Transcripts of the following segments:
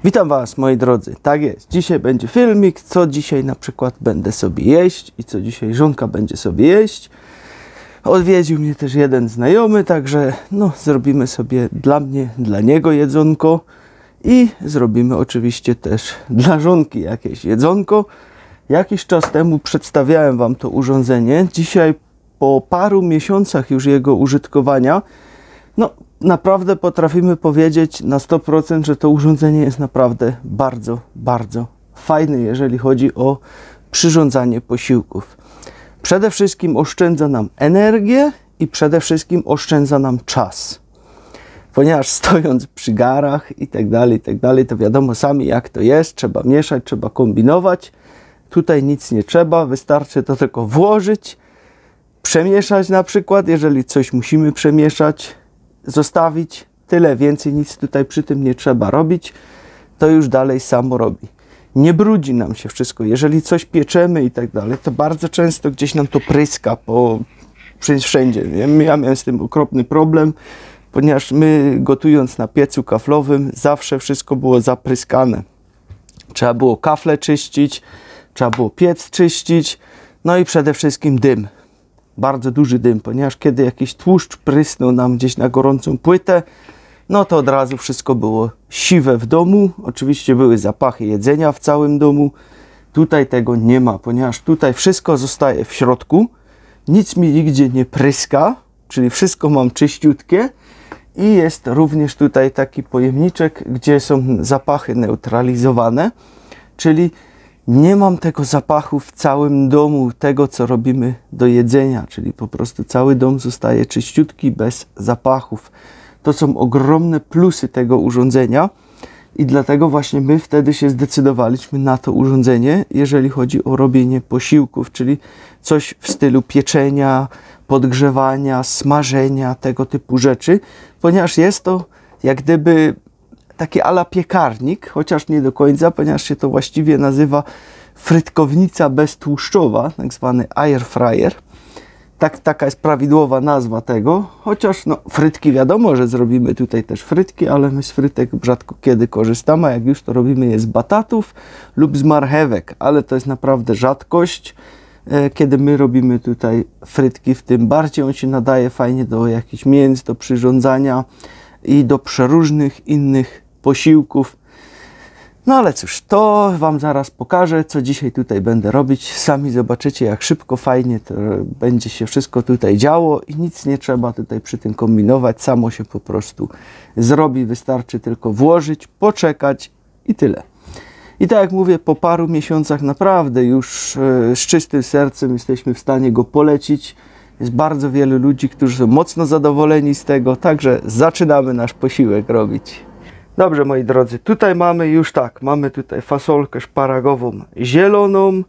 Witam Was, moi drodzy. Tak jest, dzisiaj będzie filmik, co dzisiaj na przykład będę sobie jeść i co dzisiaj żonka będzie sobie jeść. Odwiedził mnie też jeden znajomy, także no, zrobimy sobie dla mnie, dla niego jedzonko i zrobimy oczywiście też dla żonki jakieś jedzonko. Jakiś czas temu przedstawiałem Wam to urządzenie. Dzisiaj po paru miesiącach już jego użytkowania, no naprawdę potrafimy powiedzieć na 100%, że to urządzenie jest naprawdę bardzo fajne, jeżeli chodzi o przyrządzanie posiłków. Przede wszystkim oszczędza nam energię i przede wszystkim oszczędza nam czas. Ponieważ stojąc przy garach i tak dalej, to wiadomo sami jak to jest, trzeba mieszać, trzeba kombinować. Tutaj nic nie trzeba, wystarczy to tylko włożyć, przemieszać na przykład, jeżeli coś musimy przemieszać, zostawić, tyle, więcej nic tutaj przy tym nie trzeba robić, to już dalej samo robi. Nie brudzi nam się wszystko, jeżeli coś pieczemy i tak dalej, to bardzo często gdzieś nam to pryska wszędzie. Ja miałem z tym okropny problem, ponieważ my gotując na piecu kaflowym zawsze wszystko było zapryskane. Trzeba było kafle czyścić, trzeba było piec czyścić, no i przede wszystkim dym. Bardzo duży dym, ponieważ kiedy jakiś tłuszcz prysnął nam gdzieś na gorącą płytę, no to od razu wszystko było siwe w domu. Oczywiście były zapachy jedzenia w całym domu. Tutaj tego nie ma, ponieważ tutaj wszystko zostaje w środku. Nic mi nigdzie nie pryska, czyli wszystko mam czyściutkie. I jest również tutaj taki pojemniczek, gdzie są zapachy neutralizowane, czyli nie mam tego zapachu w całym domu, tego co robimy do jedzenia, czyli po prostu cały dom zostaje czyściutki, bez zapachów. To są ogromne plusy tego urządzenia i dlatego właśnie my wtedy się zdecydowaliśmy na to urządzenie, jeżeli chodzi o robienie posiłków, czyli coś w stylu pieczenia, podgrzewania, smażenia, tego typu rzeczy, ponieważ jest to jak gdyby taki ala piekarnik, chociaż nie do końca, ponieważ się to właściwie nazywa frytkownica beztłuszczowa, tak zwany air fryer. Taka jest prawidłowa nazwa tego, chociaż no, frytki wiadomo, że zrobimy tutaj też frytki, ale my z frytek rzadko kiedy korzystamy, a jak już to robimy je z batatów lub z marchewek, ale to jest naprawdę rzadkość, kiedy my robimy tutaj frytki, w tym bardziej on się nadaje fajnie do jakichś mięs, do przyrządzania i do przeróżnych innych posiłków. No ale cóż, to Wam zaraz pokażę, co dzisiaj tutaj będę robić. Sami zobaczycie, jak szybko, fajnie to będzie się wszystko tutaj działo i nic nie trzeba tutaj przy tym kombinować. Samo się po prostu zrobi, wystarczy tylko włożyć, poczekać i tyle. I tak jak mówię, po paru miesiącach naprawdę już z czystym sercem jesteśmy w stanie go polecić. Jest bardzo wielu ludzi, którzy są mocno zadowoleni z tego, także zaczynamy nasz posiłek robić. Dobrze, moi drodzy, tutaj mamy już tak, mamy tutaj fasolkę szparagową zieloną,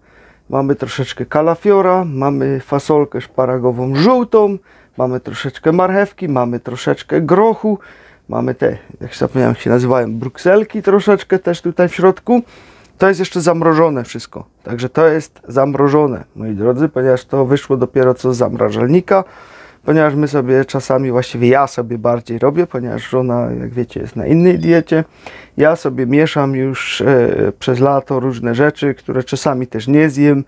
mamy troszeczkę kalafiora, mamy fasolkę szparagową żółtą, mamy troszeczkę marchewki, mamy troszeczkę grochu, mamy te, jak zapomniałem jak się nazywają, brukselki troszeczkę też tutaj w środku. To jest jeszcze zamrożone wszystko, także to jest zamrożone, moi drodzy, ponieważ to wyszło dopiero co z zamrażalnika. Ponieważ my sobie czasami, właściwie ja sobie bardziej robię, ponieważ żona, jak wiecie, jest na innej diecie. Ja sobie mieszam już przez lato różne rzeczy, które czasami też nie zjem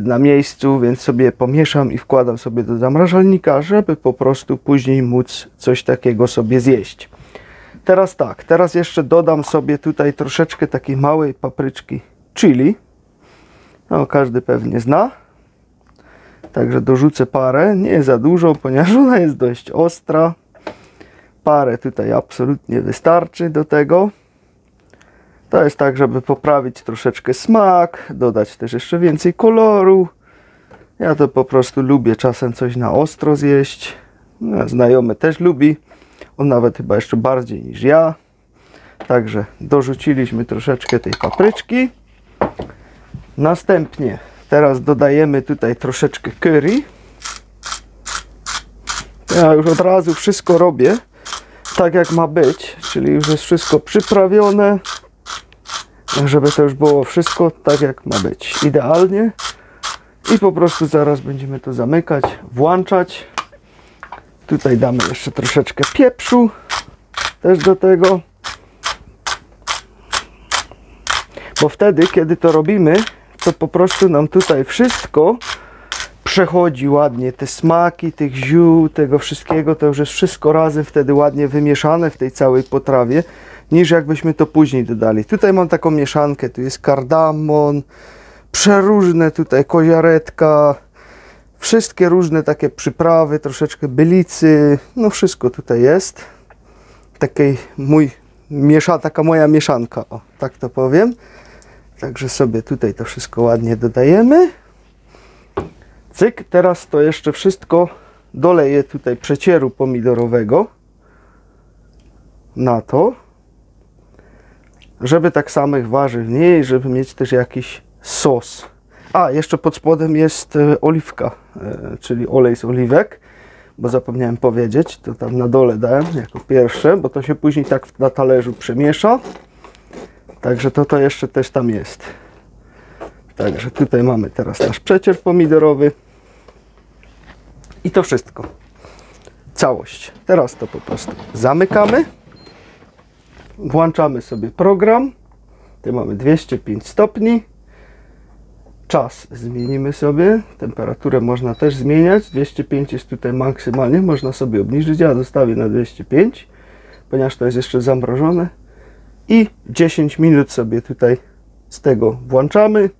na miejscu, więc sobie pomieszam i wkładam sobie do zamrażalnika, żeby po prostu później móc coś takiego sobie zjeść. Teraz tak, teraz jeszcze dodam sobie tutaj troszeczkę takiej małej papryczki chili. No, każdy pewnie zna. Także dorzucę parę, nie za dużo, ponieważ ona jest dość ostra. Parę tutaj absolutnie wystarczy do tego. To jest tak, żeby poprawić troszeczkę smak, dodać też jeszcze więcej koloru. Ja to po prostu lubię czasem coś na ostro zjeść. No, znajomy też lubi, on nawet chyba jeszcze bardziej niż ja. Także dorzuciliśmy troszeczkę tej papryczki. Następnie teraz dodajemy tutaj troszeczkę curry. Ja już od razu wszystko robię tak jak ma być, czyli już jest wszystko przyprawione, żeby to już było wszystko tak jak ma być, idealnie. I po prostu zaraz będziemy to zamykać, włączać. Tutaj damy jeszcze troszeczkę pieprzu też do tego. Bo wtedy, kiedy to robimy, to po prostu nam tutaj wszystko przechodzi ładnie. Te smaki, tych ziół, tego wszystkiego, to już jest wszystko razem wtedy ładnie wymieszane w tej całej potrawie, niż jakbyśmy to później dodali. Tutaj mam taką mieszankę, tu jest kardamon, przeróżne tutaj koziaretka, wszystkie różne takie przyprawy, troszeczkę bylicy, no wszystko tutaj jest. Taka moja mieszanka, o, tak to powiem. Także sobie tutaj to wszystko ładnie dodajemy. Cyk, teraz to jeszcze wszystko doleję tutaj przecieru pomidorowego na to, żeby tak samych warzyw nie, żeby mieć też jakiś sos. A, jeszcze pod spodem jest oliwka, czyli olej z oliwek, bo zapomniałem powiedzieć, to tam na dole dałem jako pierwsze, bo to się później tak na talerzu przemiesza. Także to jeszcze też tam jest. Także tutaj mamy teraz nasz przecier pomidorowy. I to wszystko. Całość. Teraz to po prostu zamykamy. Włączamy sobie program. Tu mamy 205 stopni. Czas zmienimy sobie. Temperaturę można też zmieniać. 205 jest tutaj maksymalnie. Można sobie obniżyć. Ja zostawię na 205, ponieważ to jest jeszcze zamrożone. I 10 minut sobie tutaj z tego włączamy.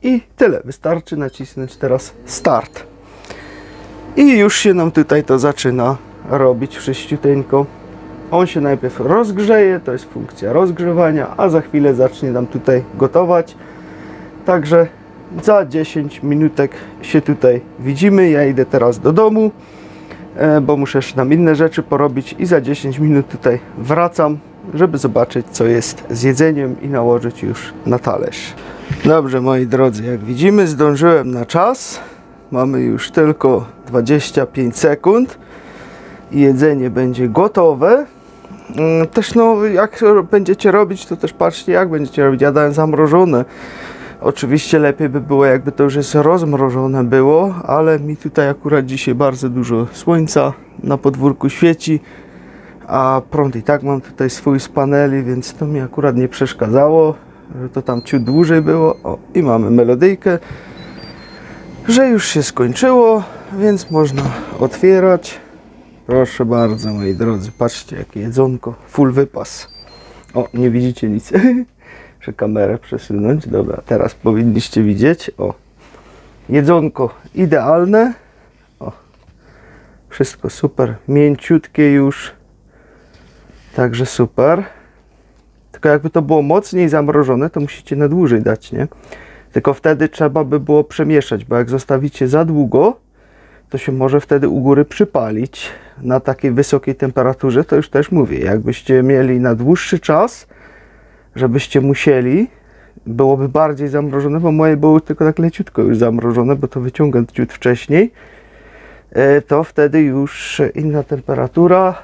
I tyle. Wystarczy nacisnąć teraz start. I już się nam tutaj to zaczyna robić wszyściuteńko. On się najpierw rozgrzeje, to jest funkcja rozgrzewania, a za chwilę zacznie nam tutaj gotować. Także za 10 minutek się tutaj widzimy. Ja idę teraz do domu, bo muszę jeszcze tam inne rzeczy porobić i za 10 minut tutaj wracam, żeby zobaczyć, co jest z jedzeniem i nałożyć już na talerz. Dobrze, moi drodzy, jak widzimy, zdążyłem na czas. Mamy już tylko 25 sekund i jedzenie będzie gotowe. Też no, jak będziecie robić, to też patrzcie, jak będziecie robić. Ja dałem zamrożone. Oczywiście lepiej by było, jakby to już jest rozmrożone było, ale mi tutaj akurat dzisiaj bardzo dużo słońca na podwórku świeci, a prąd i tak mam tutaj swój z paneli, więc to mi akurat nie przeszkadzało, że to tam ciut dłużej było. O, i mamy melodyjkę, że już się skończyło, więc można otwierać. Proszę bardzo, moi drodzy, patrzcie, jakie jedzonko, full wypas. O, nie widzicie nic. Muszę kamerę przesunąć. Dobra, teraz powinniście widzieć. O, jedzonko idealne. O, wszystko super, mięciutkie już. Także super. Tylko jakby to było mocniej zamrożone, to musicie na dłużej dać, nie? Tylko wtedy trzeba by było przemieszać, bo jak zostawicie za długo, to się może wtedy u góry przypalić na takiej wysokiej temperaturze. To już też mówię, jakbyście mieli na dłuższy czas, żebyście musieli, byłoby bardziej zamrożone, bo moje było tylko tak leciutko już zamrożone, bo to wyciągam ciut wcześniej, to wtedy już inna temperatura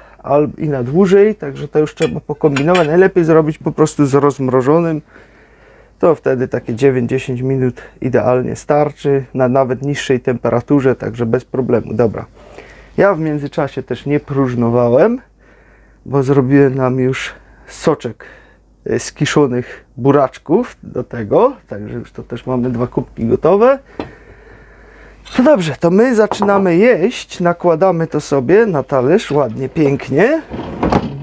i na dłużej, także to już trzeba pokombinować. Najlepiej zrobić po prostu z rozmrożonym, to wtedy takie 9-10 minut idealnie starczy, na nawet niższej temperaturze, także bez problemu. Dobra, ja w międzyczasie też nie próżnowałem, bo zrobiłem nam już soczek z kiszonych buraczków do tego, także już to też mamy 2 kubki gotowe. No dobrze, to my zaczynamy jeść, nakładamy to sobie na talerz ładnie, pięknie,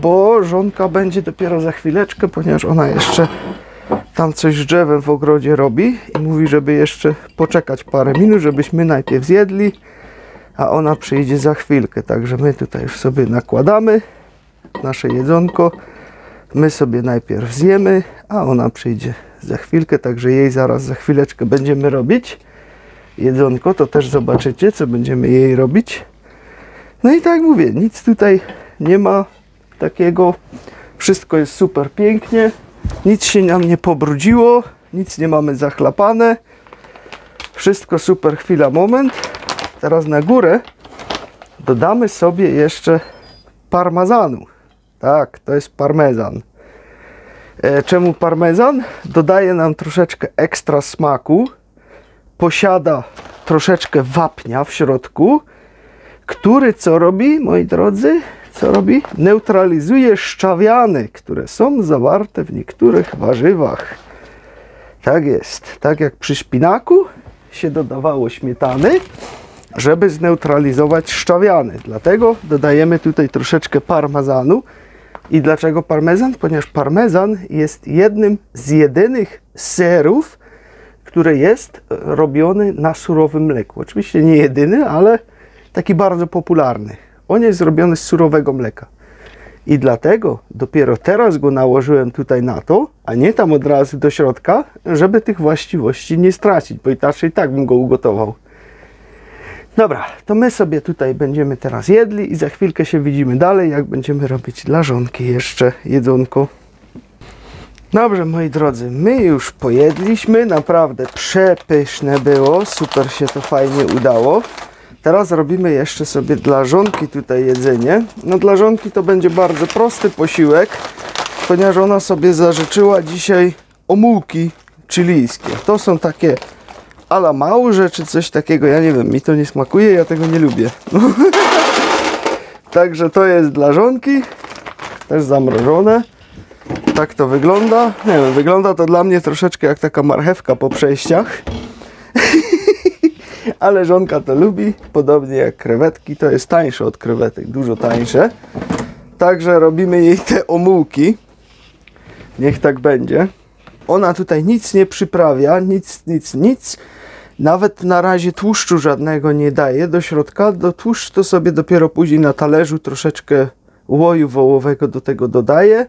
bo żonka będzie dopiero za chwileczkę, ponieważ ona jeszcze tam coś z drzewem w ogrodzie robi i mówi, żeby jeszcze poczekać parę minut, żebyśmy najpierw zjedli, a ona przyjdzie za chwilkę. Także my tutaj już sobie nakładamy nasze jedzonko, my sobie najpierw zjemy, a ona przyjdzie za chwilkę, także jej zaraz za chwileczkę będziemy robić jedzonko, to też zobaczycie, co będziemy jej robić. No i tak mówię, nic tutaj nie ma takiego, wszystko jest super pięknie, nic się nam nie pobrudziło, nic nie mamy zachlapane, wszystko super, chwila, moment. Teraz na górę dodamy sobie jeszcze parmezanu. Tak, to jest parmezan. Czemu parmezan? Dodaje nam troszeczkę ekstra smaku, posiada troszeczkę wapnia w środku, który co robi, moi drodzy? Co robi? Neutralizuje szczawiany, które są zawarte w niektórych warzywach. Tak jest, tak jak przy szpinaku się dodawało śmietany, żeby zneutralizować szczawiany. Dlatego dodajemy tutaj troszeczkę parmezanu. I dlaczego parmezan? Ponieważ parmezan jest jednym z jedynych serów, który jest robiony na surowym mleku. Oczywiście nie jedyny, ale taki bardzo popularny. On jest zrobiony z surowego mleka. I dlatego dopiero teraz go nałożyłem tutaj na to, a nie tam od razu do środka, żeby tych właściwości nie stracić, bo inaczej tak bym go ugotował. Dobra, to my sobie tutaj będziemy teraz jedli i za chwilkę się widzimy dalej, jak będziemy robić dla żonki jeszcze jedzonko. Dobrze, moi drodzy, my już pojedliśmy, naprawdę przepyszne było, super się to fajnie udało. Teraz robimy jeszcze sobie dla żonki tutaj jedzenie. No dla żonki to będzie bardzo prosty posiłek, ponieważ ona sobie zażyczyła dzisiaj omułki chilijskie. To są takie a la małże czy coś takiego, ja nie wiem, mi to nie smakuje, ja tego nie lubię. No. Także to jest dla żonki, też zamrożone. Tak to wygląda. Nie wiem, wygląda to dla mnie troszeczkę jak taka marchewka po przejściach. Ale żonka to lubi, podobnie jak krewetki. To jest tańsze od krewetek, dużo tańsze. Także robimy jej te omułki. Niech tak będzie. Ona tutaj nic nie przyprawia, nic. Nawet na razie tłuszczu żadnego nie daje do środka. Do tłuszczu to sobie dopiero później na talerzu troszeczkę łoju wołowego do tego dodaję.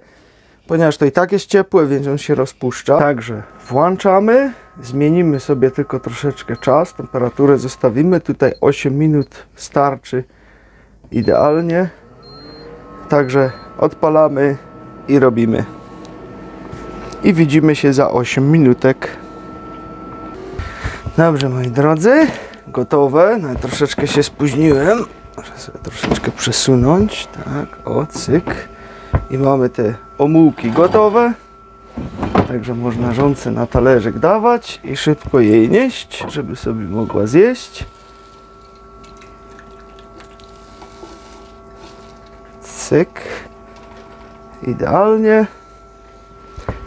Ponieważ to i tak jest ciepłe, więc on się rozpuszcza. Także włączamy, zmienimy sobie tylko troszeczkę czas, temperaturę zostawimy, tutaj 8 minut starczy idealnie. Także odpalamy i robimy. I widzimy się za 8 minutek. Dobrze, moi drodzy, gotowe. No, troszeczkę się spóźniłem. Muszę sobie troszeczkę przesunąć. Tak, o, cyk. I mamy te omułki gotowe. Także można żonce na talerzyk dawać i szybko jej nieść, żeby sobie mogła zjeść. Cyk. Idealnie.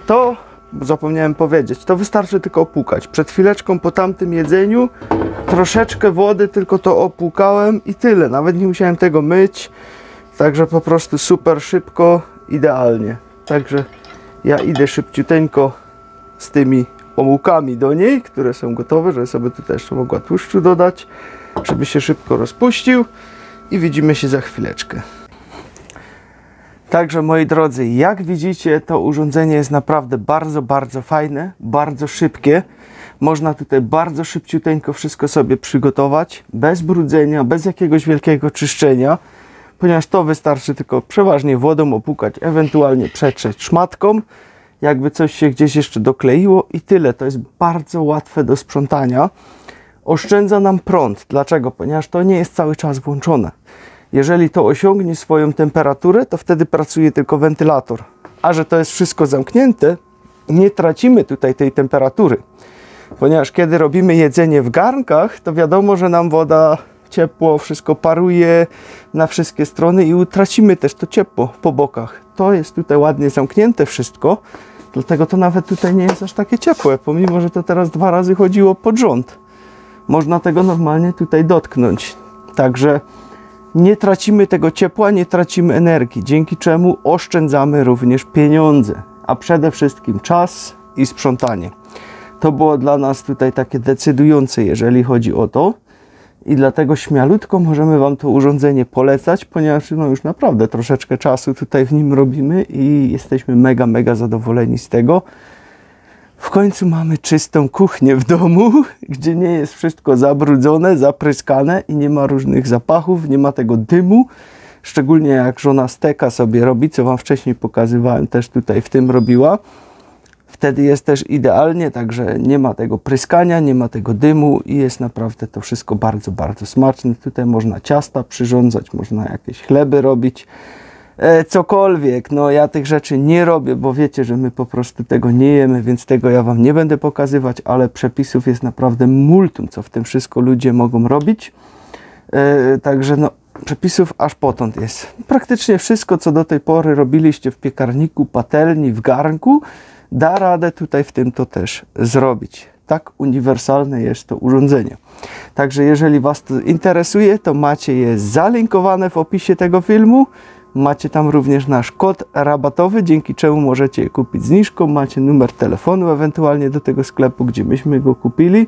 To zapomniałem powiedzieć, to wystarczy tylko opłukać. Przed chwileczką po tamtym jedzeniu troszeczkę wody, tylko to opłukałem i tyle. Nawet nie musiałem tego myć. Także po prostu super szybko, idealnie. Także ja idę szybciuteńko z tymi omułkami do niej, które są gotowe, żeby sobie tutaj jeszcze mogła tłuszczu dodać, żeby się szybko rozpuścił i widzimy się za chwileczkę. Także moi drodzy, jak widzicie, to urządzenie jest naprawdę bardzo fajne, bardzo szybkie. Można tutaj bardzo szybciuteńko wszystko sobie przygotować, bez brudzenia, bez jakiegoś wielkiego czyszczenia, ponieważ to wystarczy tylko przeważnie wodą opłukać, ewentualnie przetrzeć szmatką, jakby coś się gdzieś jeszcze dokleiło i tyle. To jest bardzo łatwe do sprzątania. Oszczędza nam prąd. Dlaczego? Ponieważ to nie jest cały czas włączone. Jeżeli to osiągnie swoją temperaturę, to wtedy pracuje tylko wentylator. A że to jest wszystko zamknięte, nie tracimy tutaj tej temperatury. Ponieważ kiedy robimy jedzenie w garnkach, to wiadomo, że nam woda, ciepło, wszystko paruje na wszystkie strony i utracimy też to ciepło po bokach. To jest tutaj ładnie zamknięte wszystko, dlatego to nawet tutaj nie jest aż takie ciepłe, pomimo że to teraz 2 razy chodziło pod rząd. Można tego normalnie tutaj dotknąć. Także nie tracimy tego ciepła, nie tracimy energii, dzięki czemu oszczędzamy również pieniądze, a przede wszystkim czas i sprzątanie. To było dla nas tutaj takie decydujące, jeżeli chodzi o to. I dlatego śmialutko możemy Wam to urządzenie polecać, ponieważ no już naprawdę troszeczkę czasu tutaj w nim robimy i jesteśmy mega zadowoleni z tego. W końcu mamy czystą kuchnię w domu, gdzie nie jest wszystko zabrudzone, zapryskane i nie ma różnych zapachów, nie ma tego dymu. Szczególnie jak żona steka sobie robi, co Wam wcześniej pokazywałem, też tutaj w tym robiła. Wtedy jest też idealnie, także nie ma tego pryskania, nie ma tego dymu i jest naprawdę to wszystko bardzo smaczne. Tutaj można ciasta przyrządzać, można jakieś chleby robić, cokolwiek. No ja tych rzeczy nie robię, bo wiecie, że my po prostu tego nie jemy, więc tego ja Wam nie będę pokazywać, ale przepisów jest naprawdę multum, co w tym wszystko ludzie mogą robić. Także no przepisów aż potąd jest. Praktycznie wszystko, co do tej pory robiliście w piekarniku, patelni, w garnku, da radę tutaj w tym to też zrobić. Tak uniwersalne jest to urządzenie. Także jeżeli Was to interesuje, to macie je zalinkowane w opisie tego filmu. Macie tam również nasz kod rabatowy, dzięki czemu możecie je kupić zniżką. Macie numer telefonu ewentualnie do tego sklepu, gdzie myśmy go kupili.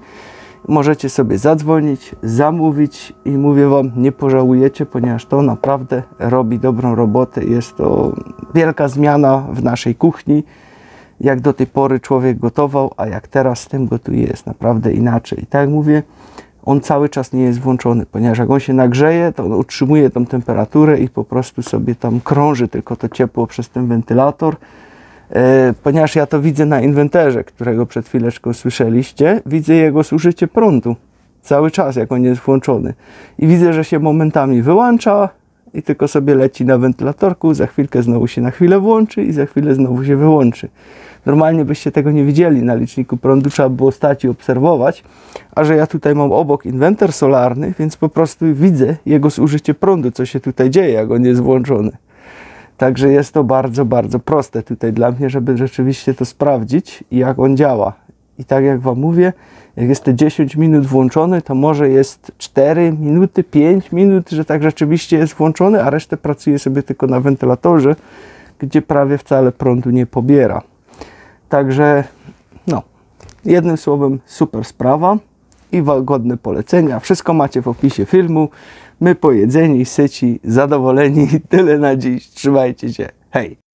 Możecie sobie zadzwonić, zamówić i mówię Wam, nie pożałujecie, ponieważ to naprawdę robi dobrą robotę. Jest to wielka zmiana w naszej kuchni. Jak do tej pory człowiek gotował, a jak teraz z tym gotuje, jest naprawdę inaczej. I tak jak mówię, on cały czas nie jest włączony, ponieważ jak on się nagrzeje, to on utrzymuje tą temperaturę i po prostu sobie tam krąży tylko to ciepło przez ten wentylator. Ponieważ ja to widzę na inwenterze, którego przed chwileczką słyszeliście, widzę jego zużycie prądu cały czas, jak on jest włączony. I widzę, że się momentami wyłącza i tylko sobie leci na wentylatorku, za chwilkę znowu się na chwilę włączy i za chwilę znowu się wyłączy. Normalnie byście tego nie widzieli na liczniku prądu, trzeba było stać i obserwować, a że ja tutaj mam obok inwentor solarny, więc po prostu widzę jego zużycie prądu, co się tutaj dzieje, jak on jest włączony. Także jest to bardzo, bardzo proste tutaj dla mnie, żeby rzeczywiście to sprawdzić i jak on działa. I tak jak Wam mówię, jak jest te 10 minut włączony, to może jest 4 minuty, 5 minut, że tak rzeczywiście jest włączony, a resztę pracuje sobie tylko na wentylatorze, gdzie prawie wcale prądu nie pobiera. Także, no, jednym słowem, super sprawa i godne polecenia. Wszystko macie w opisie filmu. My pojedzeni, syci, zadowoleni. Tyle na dziś. Trzymajcie się. Hej!